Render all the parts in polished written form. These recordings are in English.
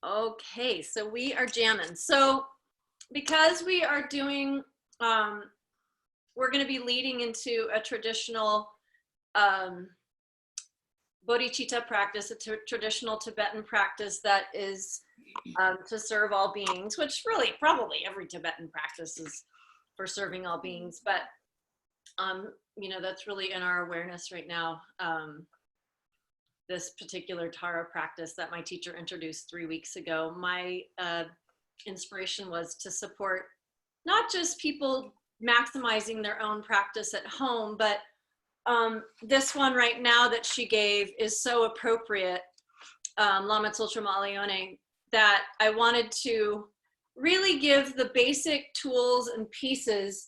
Okay, so we are jamming. So because we are doing, we're going to be leading into a traditional bodhicitta practice, a traditional Tibetan practice that is to serve all beings, which really probably every Tibetan practice is for serving all beings. But, you know, that's really in our awareness right now. This particular Tara practice that my teacher introduced 3 weeks ago, my inspiration was to support not just people maximizing their own practice at home, but this one right now that she gave is so appropriate, Lama Tsultrim Alione, that I wanted to really give the basic tools and pieces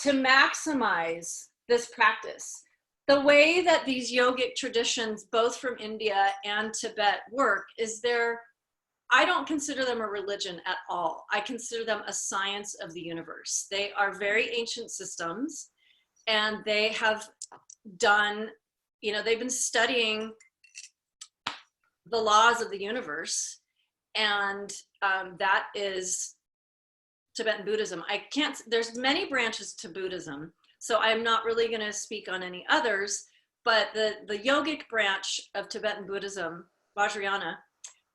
to maximize this practice. The way that these yogic traditions, both from India and Tibet, work is I don't consider them a religion at all. I consider them a science of the universe. They are very ancient systems, and they have done, you know, they've been studying the laws of the universe, and that is Tibetan Buddhism. There's many branches to Buddhism, so I'm not really going to speak on any others, but the yogic branch of Tibetan Buddhism, Vajrayana,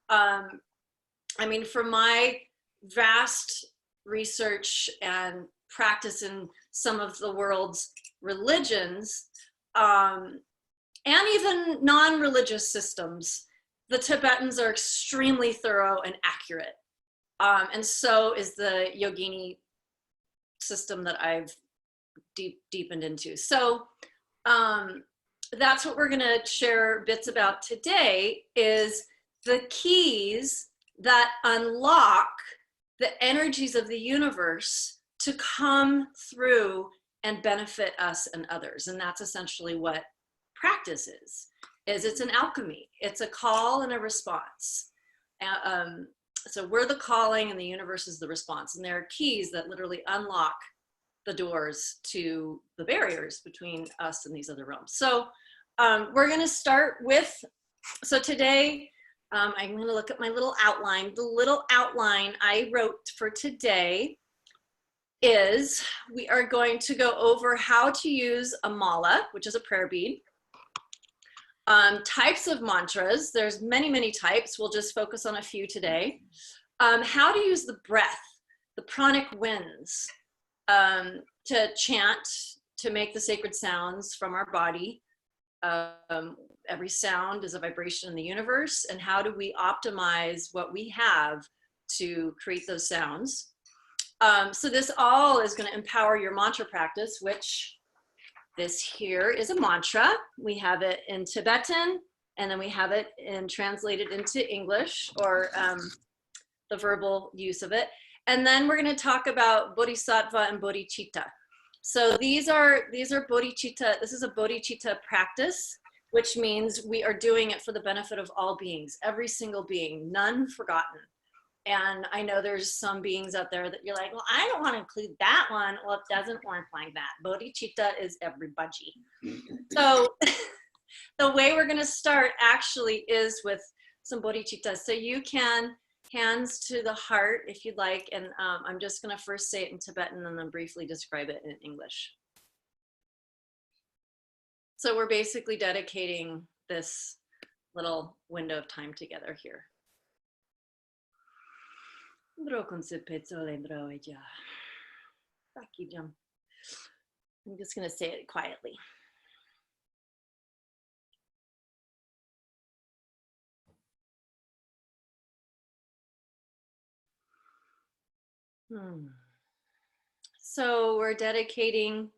I mean, from my vast research and practice in some of the world's religions, and even non-religious systems, the Tibetans are extremely thorough and accurate. And so is the yogini system that I've deepened into. So that's what we're gonna share bits about today, is the keys that unlock the energies of the universe to come through and benefit us and others. And that's essentially what practice is it's an alchemy. It's a call and a response. So we're the calling and the universe is the response. And there are keys that literally unlock the doors to the barriers between us and these other realms. So we're gonna start with, so today, I'm gonna look at my little outline. The little outline I wrote for today is we are going to go over how to use a mala, which is a prayer bead, types of mantras. There's many, many types. We'll just focus on a few today. How to use the breath, the pranic winds, to chant, to make the sacred sounds from our body. Every sound is a vibration in the universe, and how do we optimize what we have to create those sounds? So this all is going to empower your mantra practice, which this here is a mantra. We have it in Tibetan, and then we have it translated into English, or the verbal use of it. And then we're going to talk about bodhisattva and bodhicitta. So these are bodhicitta. This is a bodhicitta practice, which means we are doing it for the benefit of all beings, every single being, none forgotten. And I know there's some beings out there that you're like, well, I don't want to include that one. Well, it doesn't work like that. Bodhicitta is everybody. So the way we're going to start actually is with some bodhicitta. So you can hands to the heart if you'd like. And I'm just going to first say it in Tibetan and then briefly describe it in English. So we're basically dedicating this little window of time together here. I'm just going to say it quietly. So we're dedicating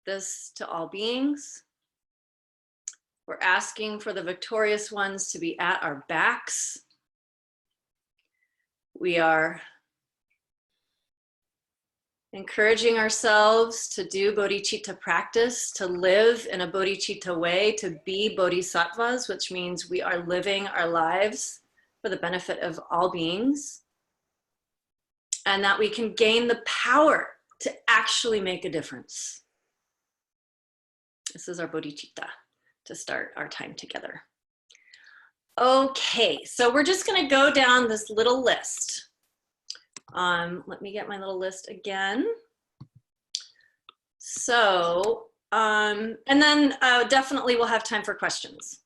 this to all beings. We're asking for the victorious ones to be at our backs. We are encouraging ourselves to do bodhicitta practice, to live in a bodhicitta way, to be bodhisattvas, which means we are living our lives for the benefit of all beings, and that we can gain the power to actually make a difference. This is our bodhicitta to start our time together. Okay, so we're just going to go down this little list. Let me get my little list again. So, and then definitely we'll have time for questions.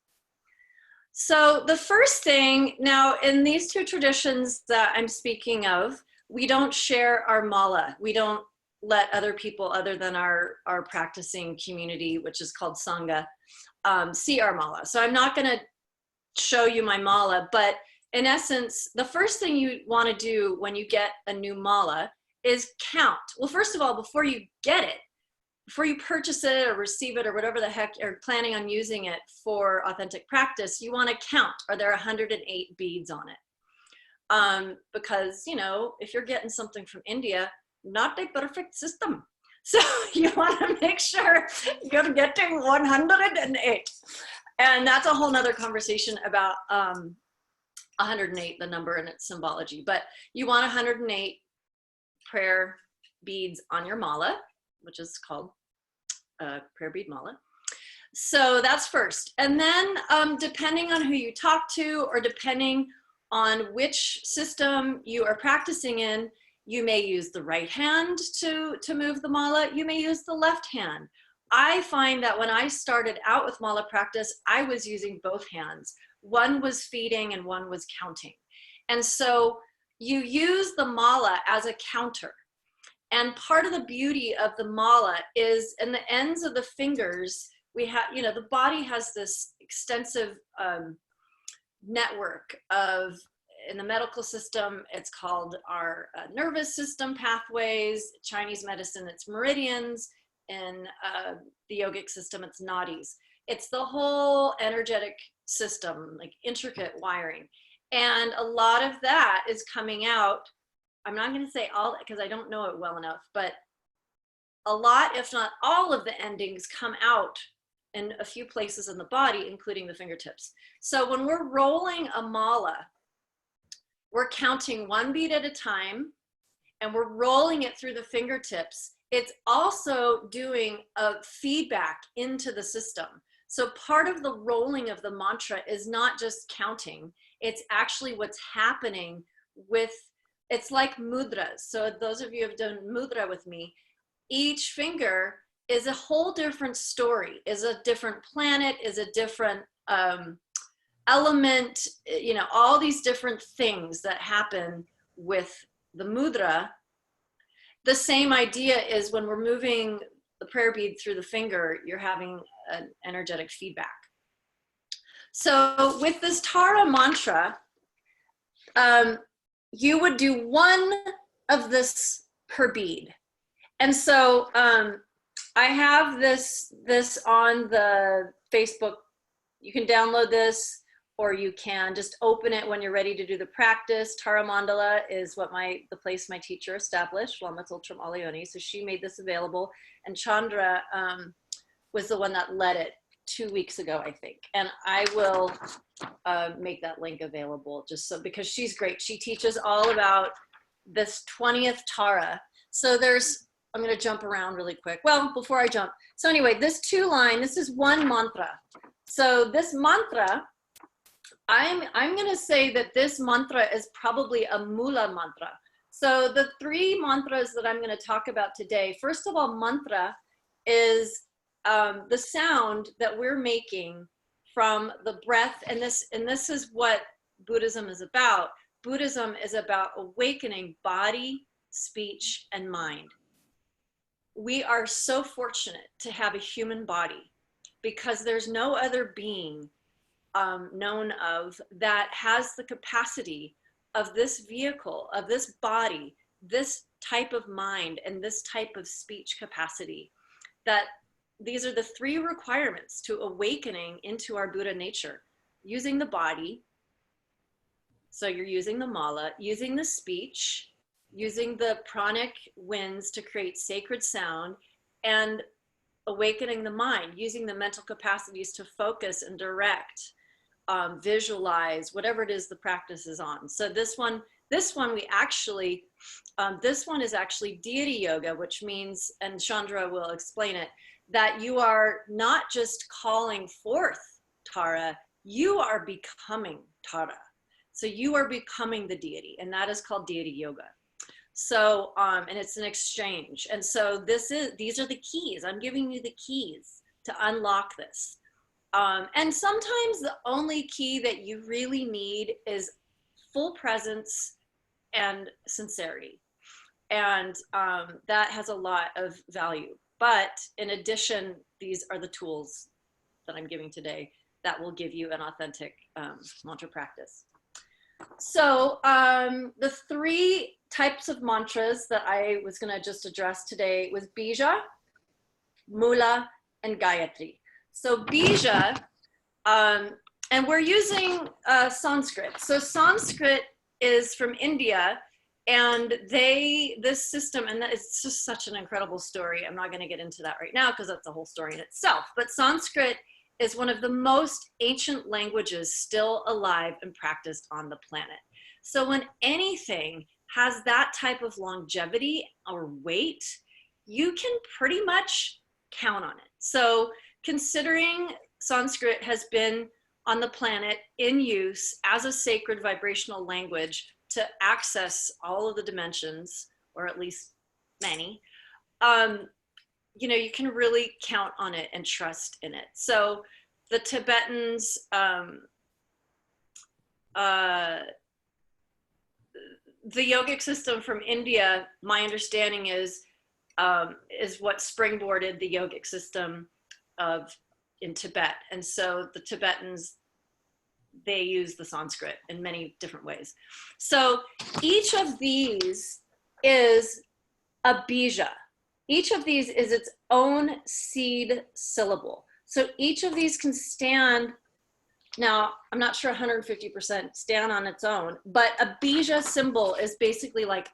So the first thing, now in these two traditions that I'm speaking of, we don't share our mala. We don't let other people other than our practicing community, which is called Sangha, see our mala. So I'm not going to show you my mala, but in essence, the first thing you want to do when you get a new mala is count. Well, first of all, before you get it, before you purchase it or receive it or whatever the heck you're planning on using it for authentic practice, you want to count, are there 108 beads on it? Because, you know, if you're getting something from India, not a perfect system. So you want to make sure you're getting 108. And that's a whole nother conversation about 108, the number and its symbology. But you want 108 prayer beads on your mala, which is called prayer bead mala. So that's first. And then depending on who you talk to or depending on which system you are practicing in, you may use the right hand to move the mala. You may use the left hand. I find that when I started out with mala practice, I was using both hands. One was feeding and one was counting. And so you use the mala as a counter. And part of the beauty of the mala is in the ends of the fingers, we have, you know, the body has this extensive network of, in the medical system, it's called our nervous system pathways, Chinese medicine, it's meridians, in the yogic system, it's nadis. It's the whole energetic system, like intricate wiring. And a lot of that is coming out. I'm not going to say all, because I don't know it well enough, but a lot, if not all of the endings come out in a few places in the body, including the fingertips. So when we're rolling a mala, we're counting one bead at a time and we're rolling it through the fingertips. It's also doing a feedback into the system. So part of the rolling of the mantra is not just counting, it's actually what's happening with, it's like mudras. So those of you who have done mudra with me, each finger is a whole different story, is a different planet, is a different element, you know, all these different things that happen with the mudra. The same idea is when we're moving the prayer bead through the finger, you're having an energetic feedback. So with this Tara mantra, you would do one of this per bead. And so I have this on the Facebook. You can download this, or you can just open it when you're ready to do the practice. Tara Mandala is what the place my teacher established, Lama Tsultrim Alayoni. So she made this available. And Chandra was the one that led it 2 weeks ago, I think. And I will make that link available just so, because she's great. She teaches all about this 20th Tara. So there's, I'm going to jump around really quick. Well, before I jump. So anyway, this 2-line, this is one mantra. So this mantra, I'm going to say that this mantra is probably a mula mantra. So the 3 mantras that I'm going to talk about today, first of all, mantra is the sound that we're making from the breath. And this is what Buddhism is about. Buddhism is about awakening body, speech, and mind. We are so fortunate to have a human body because there's no other being known of that has the capacity of this vehicle, of this body, this type of mind, and this type of speech capacity. That these are the 3 requirements to awakening into our Buddha nature. Using the body, so you're using the mala, using the speech, using the pranic winds to create sacred sound, and awakening the mind, using the mental capacities to focus and direct, visualize, whatever it is the practice is on. So this one we actually, this one is actually deity yoga, which means, and Chandra will explain it, that you are not just calling forth Tara, you are becoming Tara. So you are becoming the deity, and that is called deity yoga. So, and it's an exchange. And so these are the keys. I'm giving you the keys to unlock this. And sometimes the only key that you really need is full presence and sincerity. And that has a lot of value. But in addition, these are the tools that I'm giving today that will give you an authentic mantra practice. So the 3 types of mantras that I was going to just address today was Bija, Mula, and Gayatri. So Bija, and we're using Sanskrit. So Sanskrit is from India, and this system, and it's just such an incredible story. I'm not going to get into that right now because that's a whole story in itself. But Sanskrit is one of the most ancient languages still alive and practiced on the planet. So when anything has that type of longevity or weight, you can pretty much count on it. So considering Sanskrit has been on the planet in use as a sacred vibrational language to access all of the dimensions, or at least many, you know, you can really count on it and trust in it. So the Tibetans, the yogic system from India, my understanding is what springboarded the yogic system in Tibet. And so the Tibetans, they use the Sanskrit in many different ways. So each of these is a bija. Each of these is its own seed syllable. So each of these can stand, now I'm not sure 150% stand on its own, but a bija symbol is basically like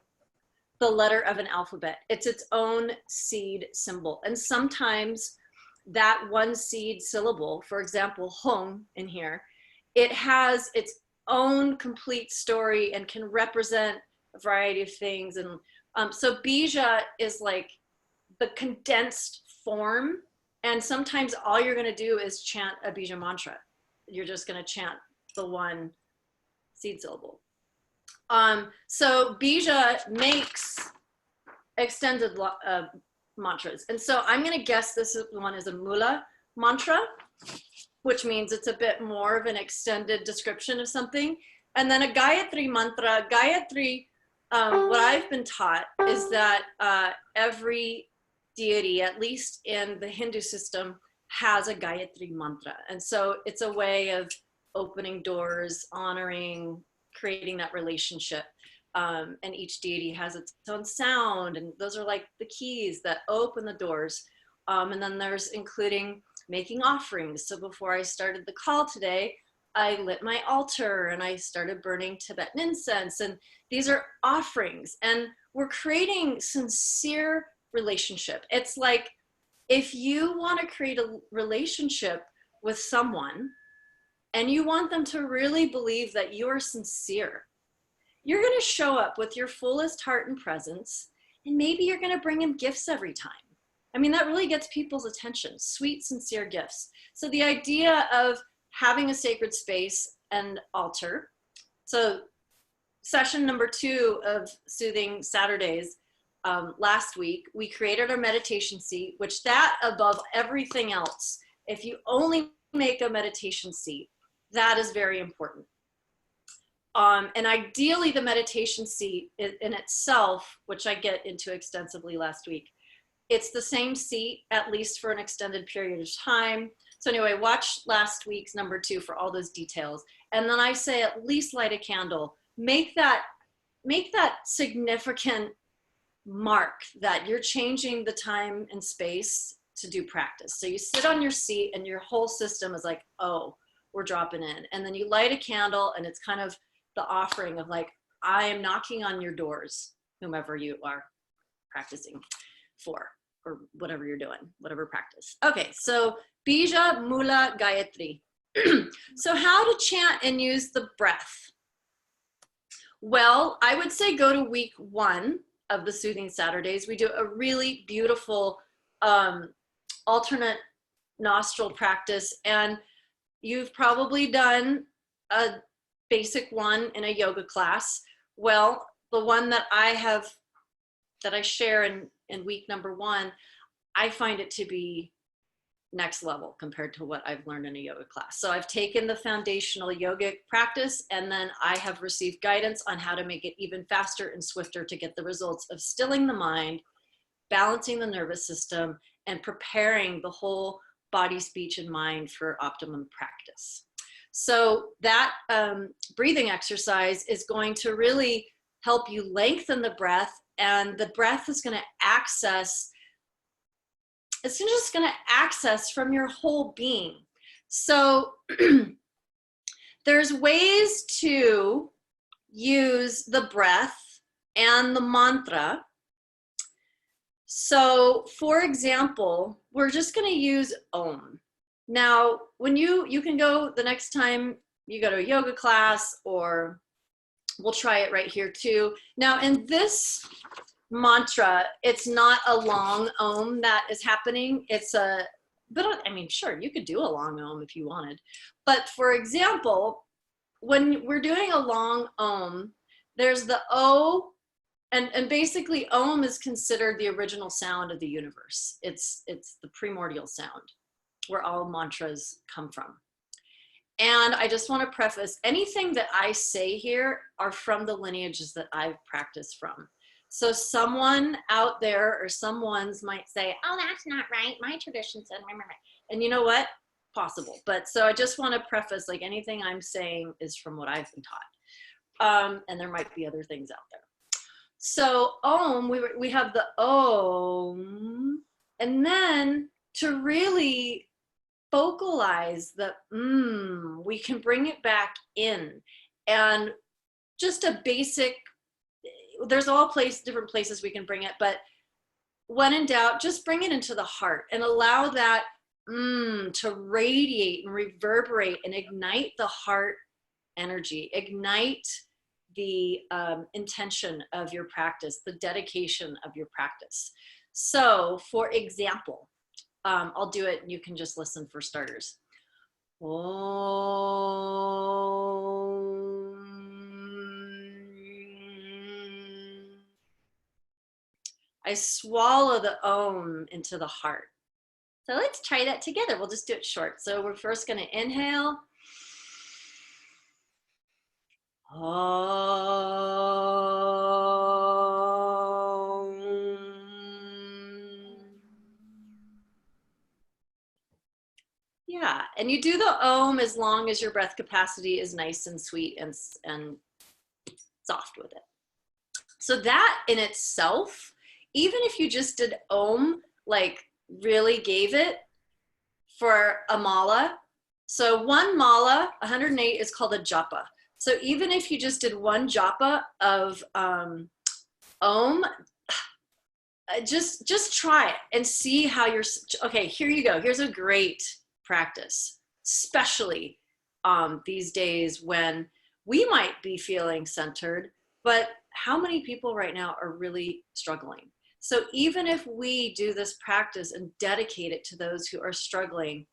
the letter of an alphabet. It's its own seed symbol. And sometimes that one seed syllable, for example, hong in here, it has its own complete story and can represent a variety of things. And so bija is like the condensed form, and sometimes all you're going to do is chant a bija mantra. You're just going to chant the one seed syllable. So bija makes extended mantras, and so I'm going to guess this one is a mula mantra, which means it's a bit more of an extended description of something. And then a Gayatri mantra. Gayatri, what I've been taught is that every deity, at least in the Hindu system, has a Gayatri mantra. And so it's a way of opening doors, honoring, creating that relationship. And each deity has its own sound, and those are like the keys that open the doors. And then there's including making offerings. So before I started the call today, I lit my altar and I started burning Tibetan incense. And these are offerings, and we're creating sincere relationship. It's like if you want to create a relationship with someone and you want them to really believe that you're sincere, you're going to show up with your fullest heart and presence, and maybe you're going to bring them gifts every time. I mean, that really gets people's attention, sweet, sincere gifts. So the idea of having a sacred space and altar. So session number 2 of Soothing Saturdays, last week, we created our meditation seat, which that above everything else, if you only make a meditation seat, that is very important. And ideally the meditation seat in itself, which I get into extensively last week, it's the same seat, at least for an extended period of time. So anyway, watch last week's number 2 for all those details. And then I say at least light a candle, make that significant mark that you're changing the time and space to do practice. So you sit on your seat and your whole system is like, oh, we're dropping in. And then you light a candle, and it's kind of the offering of like, I am knocking on your doors, whomever you are practicing for, or whatever you're doing, whatever practice. Okay, so Bija, Mula, Gayatri. So how to chant and use the breath? Well, I would say go to week 1 of the Soothing Saturdays. We do a really beautiful alternate nostril practice, and you've probably done a basic one in a yoga class. Well, the one that I share in week number 1, I find it to be next level compared to what I've learned in a yoga class. So I've taken the foundational yogic practice, and then I have received guidance on how to make it even faster and swifter to get the results of stilling the mind, balancing the nervous system, and preparing the whole body, speech, and mind for optimum practice. So that breathing exercise is going to really help you lengthen the breath, and the breath is going to access, it's just going to access from your whole being. So there's ways to use the breath and the mantra. So for example, we're just going to use Om. Now, when you can go the next time you go to a yoga class, or we'll try it right here too. Now in this mantra, it's not a long Om that is happening. It's but I mean, sure, you could do a long Om if you wanted. But for example, when we're doing a long Om, there's the O, and basically Om is considered the original sound of the universe. It's the primordial sound where all mantras come from. And I just want to preface, anything that I say here are from the lineages that I've practiced from. So someone out there or someone's might say, oh, that's not right. My tradition said, and you know what? Possible. But so I just want to preface, like, anything I'm saying is from what I've been taught. And there might be other things out there. So Om, we have the Om, and then to really vocalize the we can bring it back in, and just a basic, there's different places we can bring it, but when in doubt, just bring it into the heart and allow that to radiate and reverberate and ignite the heart energy, ignite the intention of your practice, the dedication of your practice. So for example, I'll do it and you can just listen for starters. Om. I swallow the Om into the heart. So let's try that together. We'll just do it short. So we're first going to inhale. Om. Yeah, and you do the Om as long as your breath capacity is nice and sweet and soft with it. So that in itself, even if you just did Om, like really gave it for a mala. So one mala, 108, is called a japa. So even if you just did one japa of Om, just try it and see how you're, okay, here you go. Here's a great practice, especially these days when we might be feeling centered, but how many people right now are really struggling? So even if we do this practice and dedicate it to those who are struggling,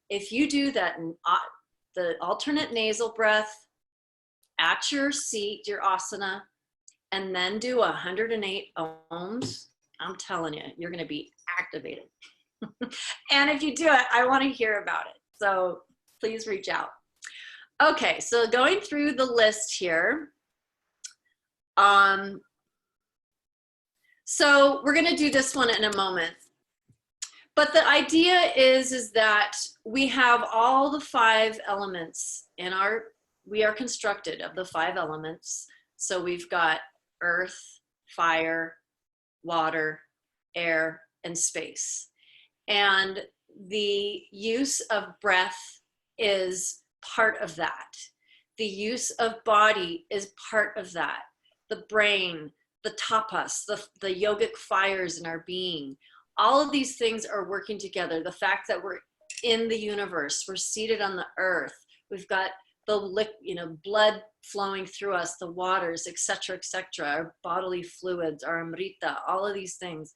if you do that in the alternate nasal breath at your seat, your asana, and then do 108 Oms, I'm telling you, you're going to be activated. And if you do it, I want to hear about it. So please reach out. Okay, so going through the list here. So we're going to do this one in a moment. But the idea is that we have all the 5 elements in we are constructed of the 5 elements. So we've got earth, fire, water, air, and space. And the use of breath is part of that. The use of body is part of that. The brain, the tapas, the yogic fires in our being, all of these things are working together. The fact that we're in the universe, we're seated on the earth, we've got the blood flowing through us, the waters, etc., our bodily fluids, our amrita, all of these things.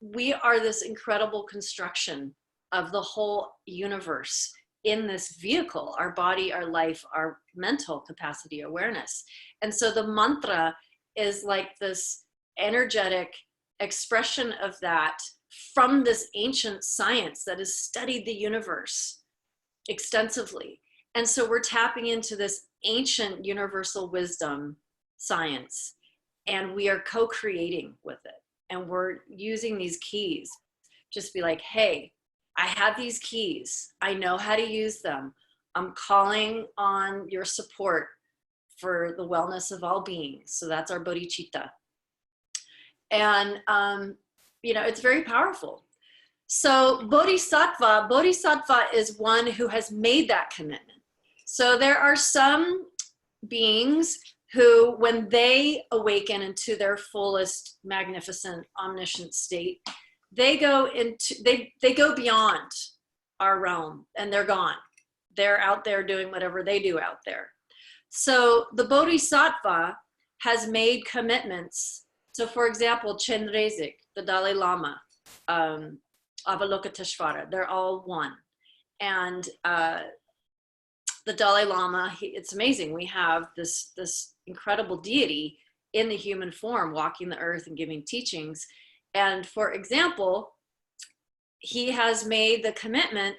We are this incredible construction of the whole universe, in this vehicle, our body, our life, our mental capacity, awareness. And so the mantra is like this energetic expression of that from this ancient science that has studied the universe extensively. And so we're tapping into this ancient universal wisdom science, and we are co-creating with it. And we're using these keys. Just be like, hey, I have these keys. I know how to use them. I'm calling on your support for the wellness of all beings. So that's our bodhicitta. And, you know, it's very powerful. So bodhisattva is one who has made that commitment. So there are some beings who, when they awaken into their fullest, magnificent, omniscient state, they go beyond our realm, and they're gone. They're out there doing whatever they do out there. So the bodhisattva has made commitments. So for example, Chenrezig, the Dalai Lama, Avalokiteshvara, they're all one. And the Dalai Lama, it's amazing. We have this incredible deity in the human form walking the earth and giving teachings. And for example, he has made the commitment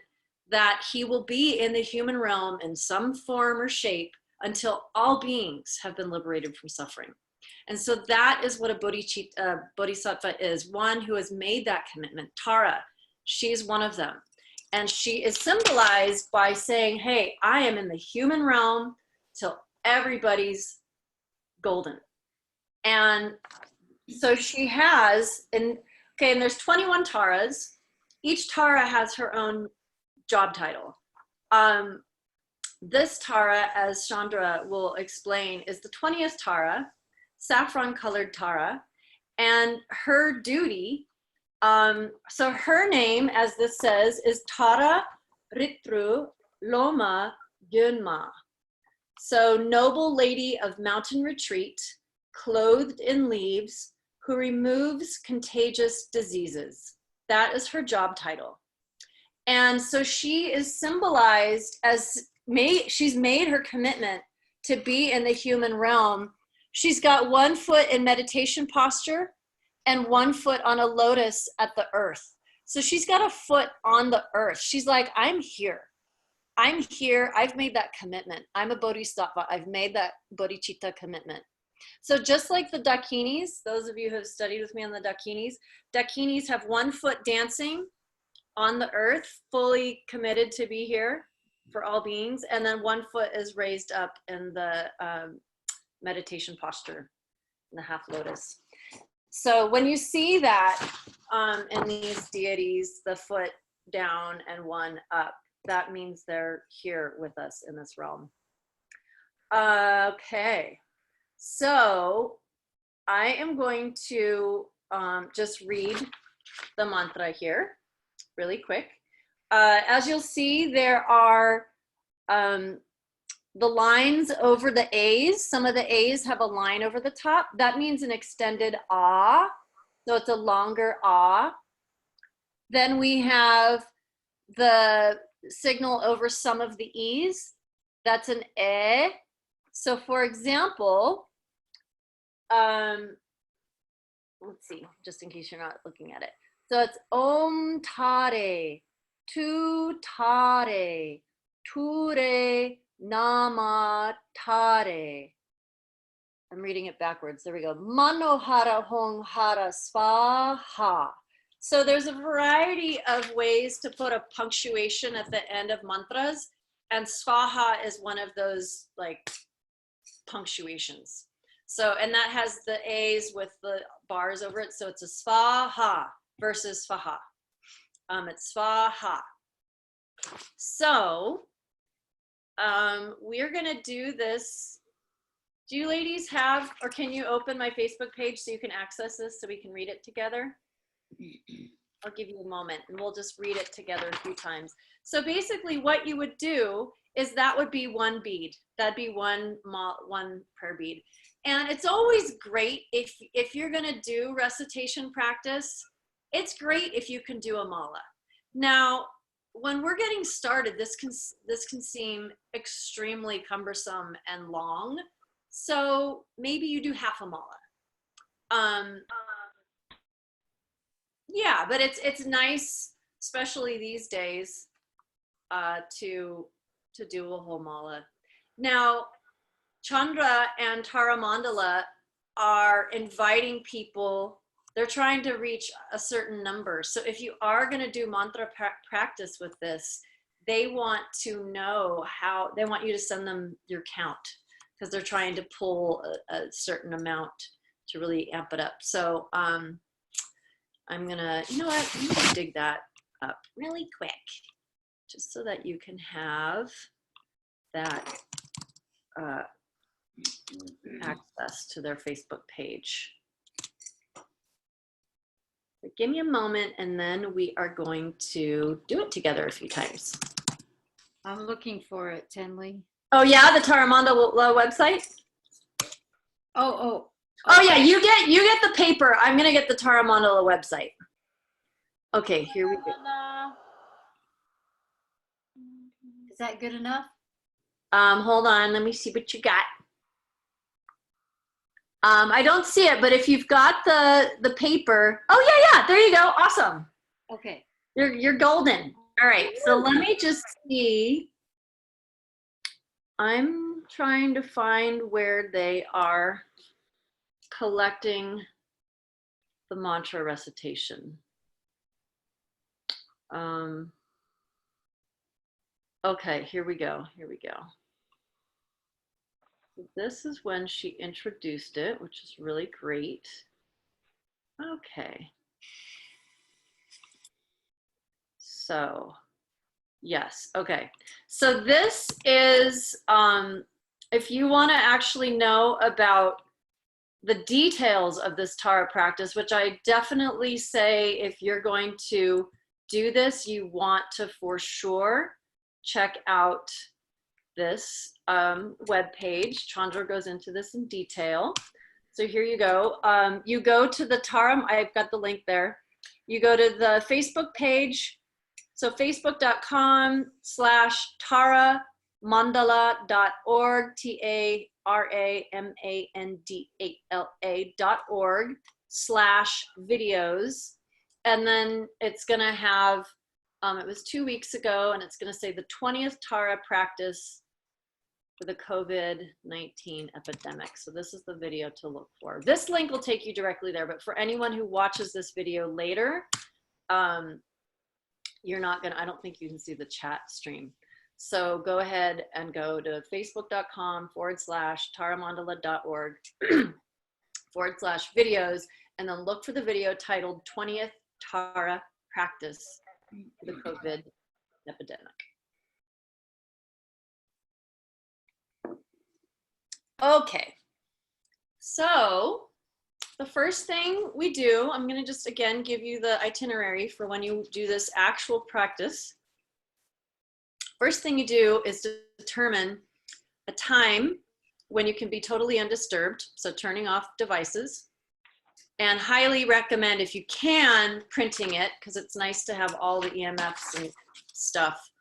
that he will be in the human realm in some form or shape until all beings have been liberated from suffering. And so that is what a bodhisattva is, one who has made that commitment. Tara, she's one of them. And she is symbolized by saying, hey, I am in the human realm till everybody's golden. And so she has, and there's 21 Taras. Each Tara has her own job title. This Tara, as Chandra will explain, is the 20th Tara, saffron colored Tara, and her duty, so her name, as this says, is Tara Ritru Loma Gyunma. So noble lady of mountain retreat, clothed in leaves, who removes contagious diseases. That is her job title. And so she is symbolized as, she's made her commitment to be in the human realm. She's got one foot in meditation posture and one foot on a lotus at the earth. So she's got a foot on the earth. She's like, I'm here. I'm here. I've made that commitment. I'm a bodhisattva. I've made that bodhicitta commitment. So just like the dakinis, those of you who have studied with me on the dakinis have one foot dancing on the earth, fully committed to be here for all beings. And then one foot is raised up in the meditation posture, in the half lotus. So when you see that in these deities, the foot down and one up, that means they're here with us in this realm. Okay, so I am going to just read the mantra here really quick. As you'll see, there are the lines over the A's. Some of the A's have a line over the top. That means an extended ah. So it's a longer ah. Then we have the signal over some of the E's. That's an e. So for example, let's see, just in case you're not looking at it. So it's om tare, tu tare, ture, nama tare. I'm reading it backwards. There we go. Manohara hong hara svaha. So there's a variety of ways to put a punctuation at the end of mantras, and svaha is one of those like punctuations. So, and that has the A's with the bars over it. So it's a svaha versus svaha. It's svaha. So we're gonna do this. Do you ladies have, or can you open my Facebook page so you can access this so we can read it together? I'll give you a moment and we'll just read it together a few times. So basically what you would do is that would be one bead. That'd be one prayer bead. And it's always great if you're gonna do recitation practice, it's great if you can do a mala. Now, when we're getting started, this can seem extremely cumbersome and long. So maybe you do half a mala. Yeah, but it's nice, especially these days, to do a whole mala. Now, Chandra and Tara Mandala are inviting people. They're trying to reach a certain number. So if you are going to do mantra practice with this, they want to know how, they want you to send them your count, because they're trying to pull a certain amount to really amp it up. So I'm gonna, you know what, I'm gonna dig that up really quick, just so that you can have that access to their Facebook page. So give me a moment, and then we are going to do it together a few times. I'm looking for it, Tenley. Oh yeah, the Taramanda website. Oh, yeah, you get the paper. I'm gonna get the Taramandala website. Okay, here we go. Is that good enough? Hold on, let me see what you got. I don't see it, but if you've got the paper, oh yeah, there you go. Awesome. Okay. You're golden. All right, so let me just see. I'm trying to find where they are collecting the mantra recitation. Okay, here we go. This is when she introduced it, which is really great. Okay. So, yes, okay. So this is, if you want to actually know about the details of this Tara practice, which I definitely say if you're going to do this, you want to for sure check out this web page. Chandra goes into this in detail. So here you go. You go to the Tara, I've got the link there. You go to the Facebook page. So facebook.com/taramandala.org, TARAMANDALA.org/videos. And then it's gonna have, it was 2 weeks ago, and it's gonna say the 20th Tara practice for the COVID-19 epidemic. So this is the video to look for. This link will take you directly there, but for anyone who watches this video later, you're not gonna, I don't think you can see the chat stream. So go ahead and go to facebook.com/taramandala.org/videos, and then look for the video titled 20th Tara Practice for the COVID epidemic. Okay, so the first thing we do, I'm going to just again give you the itinerary for when you do this actual practice. First thing you do is to determine a time when you can be totally undisturbed, so turning off devices. And highly recommend, if you can, printing it, because it's nice to have all the EMFs and stuff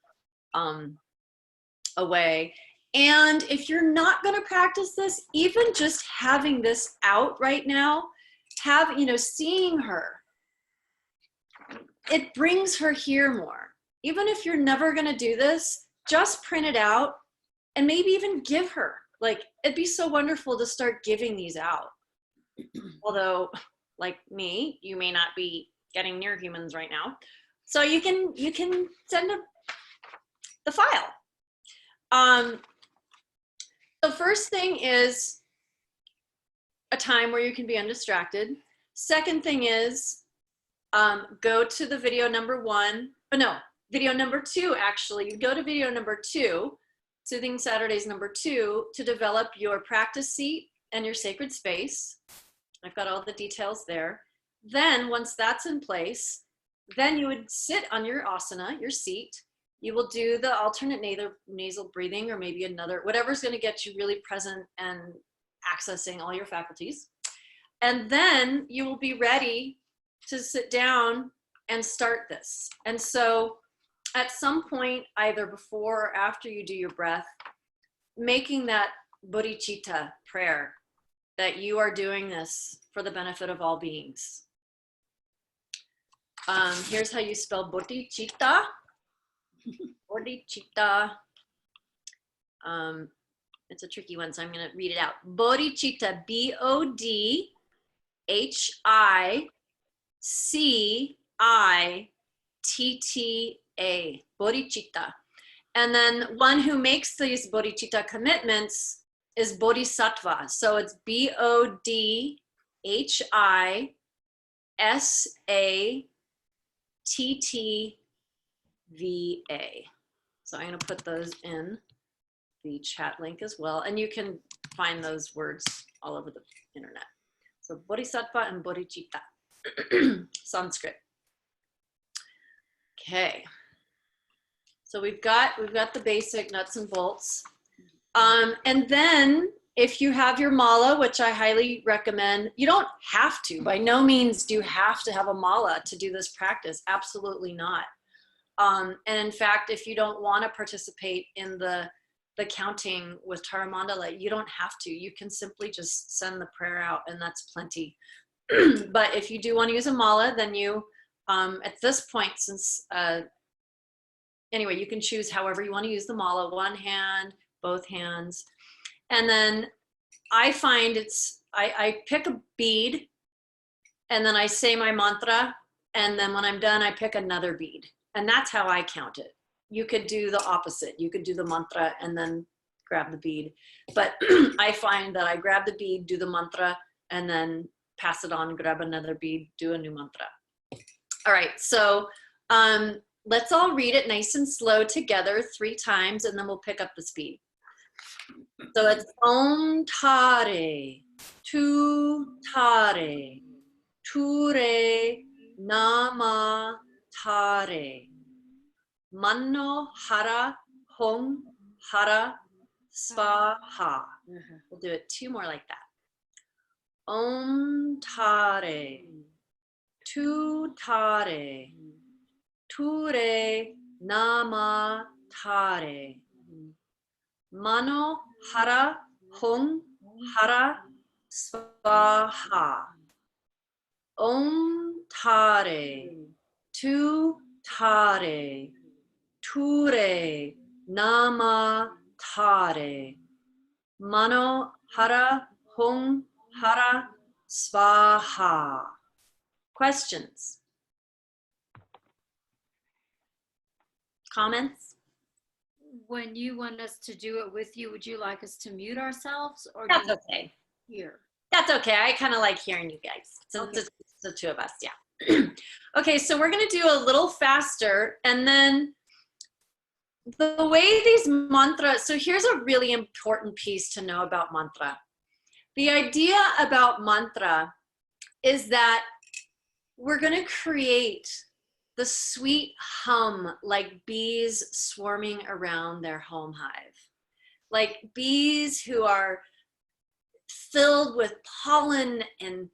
away. And if you're not going to practice this, even just having this out right now, seeing her, it brings her here more. Even if you're never going to do this, just print it out and maybe even give her. Like, it'd be so wonderful to start giving these out. Although, like me, you may not be getting near humans right now. So you can send the file. The first thing is a time where you can be undistracted. Second thing is go to the video number 1. Oh no, video number 2 actually. You go to video number 2, Soothing Saturdays number 2, to develop your practice seat and your sacred space. I've got all the details there. Then once that's in place, then you would sit on your asana, your seat. You will do the alternate nasal breathing, or maybe another, whatever's going to get you really present and accessing all your faculties. And then you will be ready to sit down and start this. And so at some point, either before or after you do your breath, making that bodhicitta prayer that you are doing this for the benefit of all beings. Here's how you spell bodhicitta. Bodhicitta. It's a tricky one, so I'm going to read it out. Bodhicitta, B-O-D-H-I-C-I-T-T-A, bodhicitta. And then one who makes these bodhicitta commitments is bodhisattva. So it's B-O-D-H-I-S-A-T-T-V-A. So I'm going to put those in the chat link as well. And you can find those words all over the internet. So bodhisattva and bodhicitta, Sanskrit. Okay. So we've got the basic nuts and bolts. And then if you have your mala, which I highly recommend, you don't have to, by no means do you have to have a mala to do this practice. Absolutely not. And in fact, if you don't want to participate in the counting with Tara Mandala, you don't have to. You can simply just send the prayer out and that's plenty. But if you do want to use a mala, then you, at this point, since, anyway, you can choose however you want to use the mala, one hand, both hands. And then I find I pick a bead and then I say my mantra. And then when I'm done, I pick another bead. And that's how I count it. You could do the opposite. You could do the mantra and then grab the bead. But I find that I grab the bead, do the mantra, and then pass it on, grab another bead, do a new mantra. All right, so let's all read it nice and slow together 3 times, and then we'll pick up the speed. So it's Om Tare, Tu Tare, Ture Nama Tare, Mano Hara Hong Hara Svaha. We'll do it 2 more like that. Om Tare, Tu Tare, Ture Nama Tare, Mano Hara Hong Hara Svaha. Om Tare, Tu Tare, Ture Nama Tare, Mano Hara Hong Hara Svaha. Questions? Comments? When you want us to do it with you, would you like us to mute ourselves or That's do you okay. hear? That's okay. I kind of like hearing you guys. So Okay. it's the 2 of us, yeah. Okay, so we're going to do a little faster, and then the way these mantras, so here's a really important piece to know about mantra. The idea about mantra is that we're going to create the sweet hum like bees swarming around their home hive, like bees who are filled with pollen and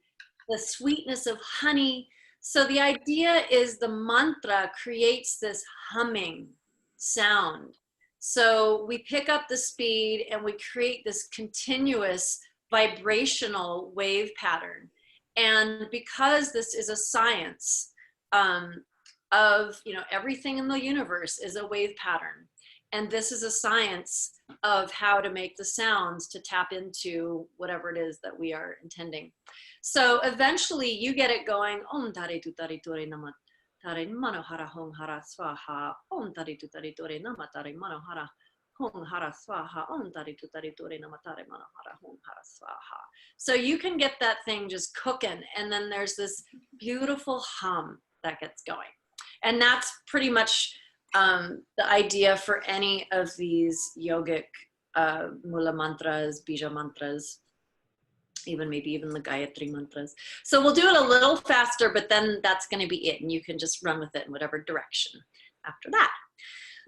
the sweetness of honey. So the idea is the mantra creates this humming sound. So we pick up the speed and we create this continuous vibrational wave pattern. And because this is a science of, you know, everything in the universe is a wave pattern. And this is a science of how to make the sounds to tap into whatever it is that we are intending. So eventually you get it going, Om Tare Tu Tare Ture Nama Tare Mano Hara Hong Hara Swaha, Om Tare Tu Tare Ture Nama Tare Mano Hara Hong Hara Swaha, Om Tare Tu Tare Ture Nama Tare Mano Hara Hong Hara Swaha. So you can get that thing just cooking, and then there's this beautiful hum that gets going. And that's pretty much the idea for any of these yogic mula mantras, bija mantras, maybe even the Gayatri mantras. So we'll do it a little faster, but then that's going to be it. And you can just run with it in whatever direction after that.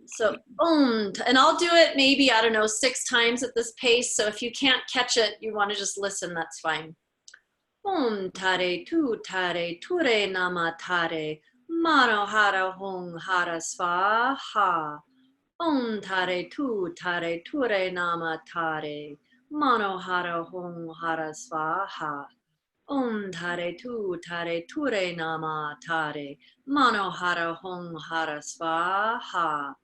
So, and I'll do it maybe, I don't know, 6 times at this pace. So if you can't catch it, you want to just listen, that's fine. Om Tare Tu Tare Ture Nama Tare, Manohara Hong Hara Swaha. Om Tare Tu Tare Ture Nama Tare. Manohara Hong Hara Swaha. Om Tare Tu Tare Ture Nama Tare. Manohara Hong Hara Swaha.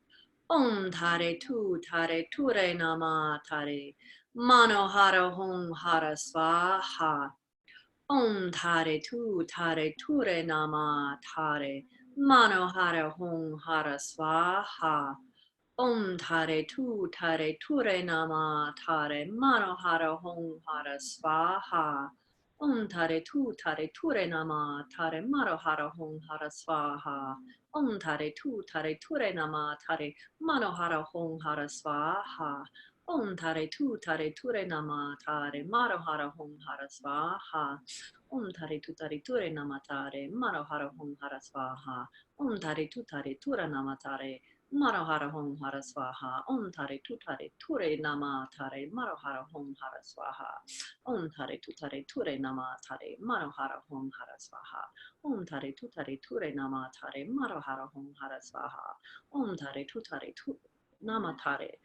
Om Tare Tu Tare Ture Nama Tare. Manohara Hong Hara Swaha. Om Tare Tu Tare Ture Nama Tare. Manohara Hong Hara Swaha. Om Tare Tu Tare Ture Nama Tare. Manohara Hong Hara Swaha. Om Tare Tu Tare Ture Nama Tare. Manohara Hong Hara Swaha. Om Tare Tu Tare Ture Nama Tare. Manohara Hong Hara Swaha. Om Tare Tu Tare Ture Nama Tare. Manohara Hong Hara Swaha. Om Tare Tu Tare Ture Nama Tare. Manohara Hong Hara Swaha. Om Tare Tu Tare Ture Nama Tare. Manohara Hong Hara Swaha. Om Tare Tu Tare Ture Nama Tare. Manohara Hong Hara Swaha. Om Tare Tu Tare Ture Nama Tare. Manohara Hong Hara Swaha. Om Tare Tu Tare Ture Nama Tare. Manohara Hong Hara Swaha. Om Tare Tu Tare Nama Tare.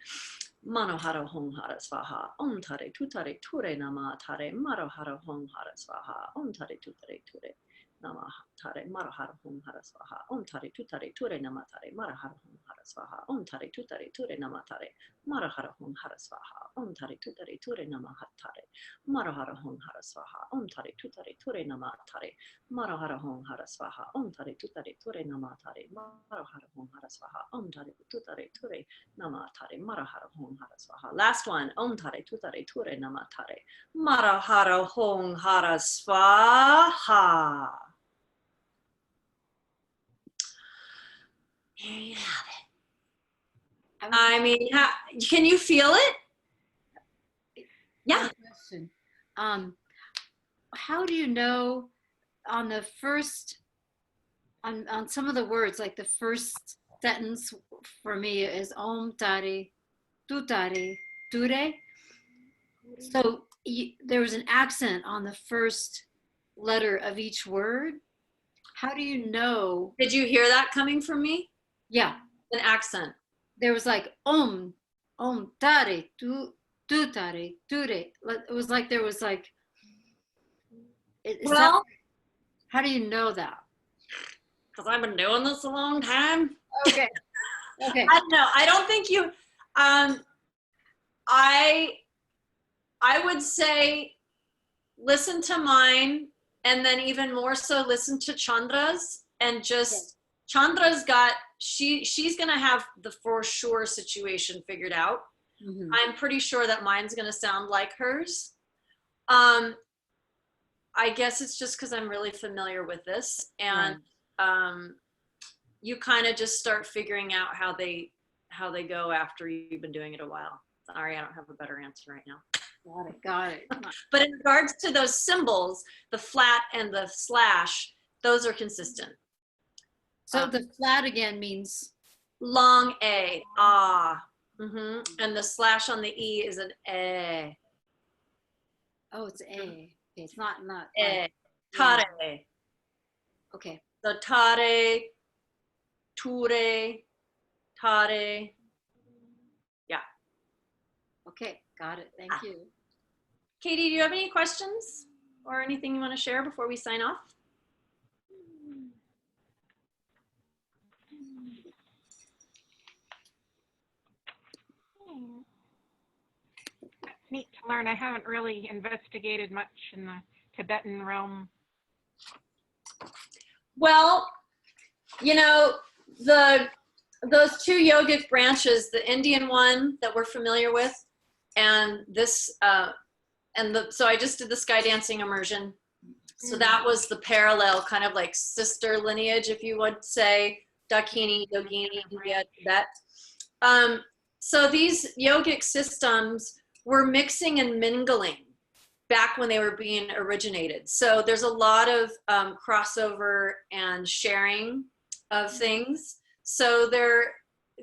Manohara Hong Hara Swaha. Om Tare Tu Tare Ture Nama Tare. Manohara Hong Hara Swaha. Om Tare Tu Tare Ture Nama Tare. Manohara Hong Hara Swaha. Om Tare Tu Tare Ture Nama Tare. Manohara Hong Hara Swaha. Om Tare Tu Tare Ture Nama Tare. Manohara Hong Hara Swaha. Om Tare Tu Tare Ture Nama Tare. Manohara Hong Hara Swaha. Om Tare Tu Tare Ture Nama Tare. Manohara Hong Hara Swaha. Om Tare Tu Tare Ture Nama Tare. Manohara Hong Hara Swaha. Om Tare Tu Tare Ture Nama Tare. Manohara Hong Hara Swaha. Last one. Om Tare Tu Tare Ture Nama Tare. Manohara Hong Hara Swaha. There you have it. I mean, can you feel it? Yeah. Question. How do you know on the first, on some of the words, like the first sentence for me is Om Tare, Tu Tare, Ture. So there was an accent on the first letter of each word. How do you know? Did you hear that coming from me? Yeah. An accent. There was like Om Tare, Tu Tare, Ture. It was like there was like. Well, how do you know that? Because I've been doing this a long time. Okay. Okay. I don't know. I don't think you. I would say listen to mine, and then even more so listen to Chandra's, and just Chandra's got she's gonna have the for sure situation figured out. Mm-hmm. I'm pretty sure that mine's gonna sound like hers. I guess it's just because I'm really familiar with this, and you kind of just start figuring out how they go after you've been doing it a while. Sorry, I don't have a better answer right now. Got it. But in regards to those symbols, the flat and the slash, those are consistent. So the flat again means? Long A, ah. Mm-hmm. And the slash on the E is an A. Oh, it's A. It's not. A. Tare. Okay. So tare, ture, tare. Yeah. Okay, got it. Thank you. Katie, do you have any questions or anything you want to share before we sign off? Neat to learn. I haven't really investigated much in the Tibetan realm. Well, you know, those two yogic branches, the Indian one that we're familiar with, and this, so I just did the sky dancing immersion. So that was the parallel kind of like sister lineage, if you would say, Dakini, Yogini, India, Tibet. So these yogic systems were mixing and mingling back when they were being originated. So there's a lot of crossover and sharing of things. So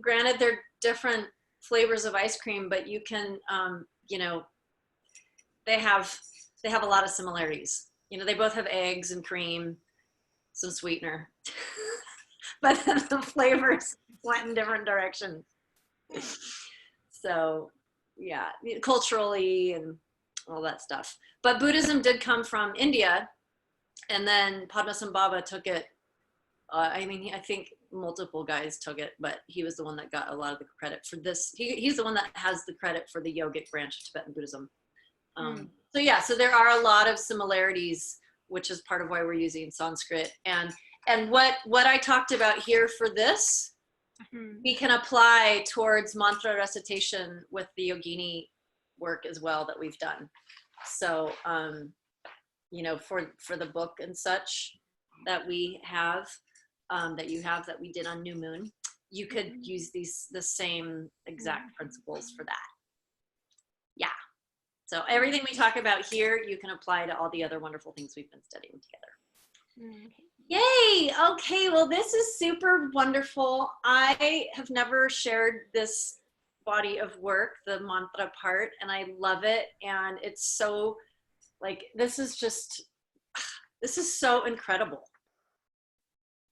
granted they're different flavors of ice cream, but you can, you know, they have a lot of similarities. You know, they both have eggs and cream, some sweetener. but then the flavors went in different directions. So yeah, culturally and all that stuff. But Buddhism did come from India, and then Padmasambhava took it. I mean, I think multiple guys took it, but he was the one that got a lot of the credit for this. He's the one that has the credit for the yogic branch of Tibetan Buddhism. So yeah, so there are a lot of similarities, which is part of why we're using Sanskrit. And what I talked about here for this, we can apply towards mantra recitation with the yogini work as well that we've done. So, you know, for the book and such that we have, that we did on New Moon, you could use the same exact principles for that. Yeah. So everything we talk about here, you can apply to all the other wonderful things we've been studying together. Yay! Okay, well, this is super wonderful. I have never shared this body of work, the mantra part, and I love it. And it's so, like, this is so incredible.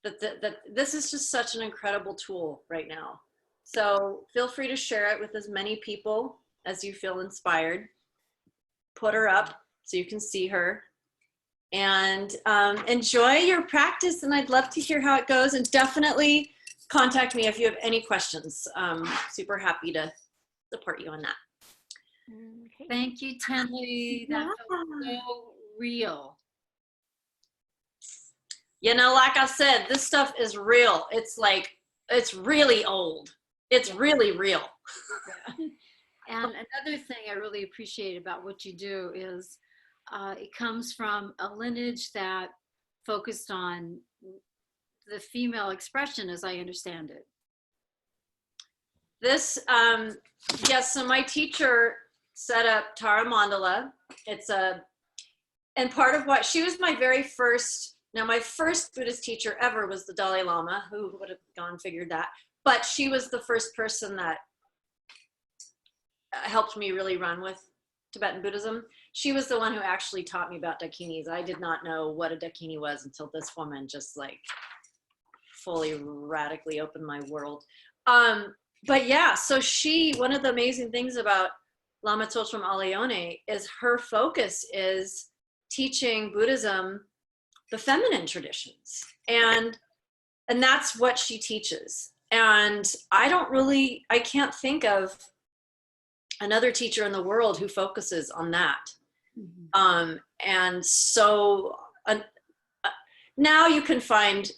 That this is just such an incredible tool right now. So feel free to share it with as many people as you feel inspired. Put her up so you can see her, and enjoy your practice. And I'd love to hear how it goes, and definitely contact me if you have any questions. Super happy to support you on that. Okay. Thank you, Tenley. That felt so real. You know, like I said, this stuff is real. It's like, it's really old. It's really real. Yeah. And another thing I really appreciate about what you do is it comes from a lineage that focused on the female expression, as I understand it. This, yes, so my teacher set up Tara Mandala. And part of what, she was my very first, now my first Buddhist teacher ever was the Dalai Lama, who would have figured that. But she was the first person that helped me really run with Tibetan Buddhism. She was the one who actually taught me about dakinis. I did not know what a dakini was until this woman just like fully radically opened my world. But yeah, so one of the amazing things about Lama Tsotrang Aleyone is her focus is teaching Buddhism the feminine traditions. And that's what she teaches. And I can't think of another teacher in the world who focuses on that. And so now you can find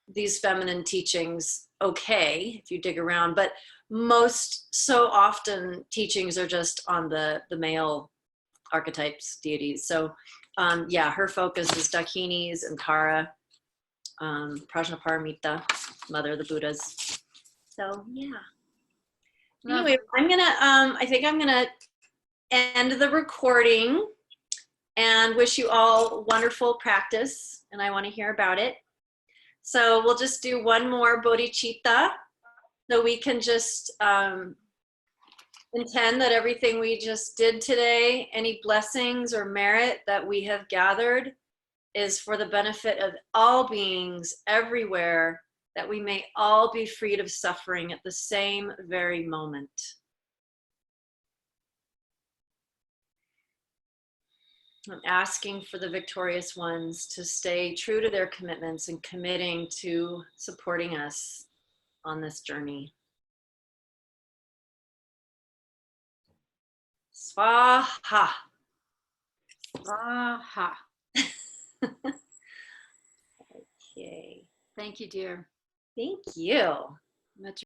these feminine teachings okay if you dig around, but so often teachings are just on the male archetypes, deities. So yeah, her focus is dakinis and Tara, Prajnaparamita, mother of the Buddhas. So yeah. Anyway, I think I'm gonna end the recording and wish you all wonderful practice, and I want to hear about it. So we'll just do one more bodhicitta, so we can just intend that everything we just did today, any blessings or merit that we have gathered, is for the benefit of all beings everywhere, that we may all be freed of suffering at the same very moment. I'm asking for the victorious ones to stay true to their commitments and committing to supporting us on this journey. Swaha. Swaha. Okay. Thank you, dear. Thank you. Much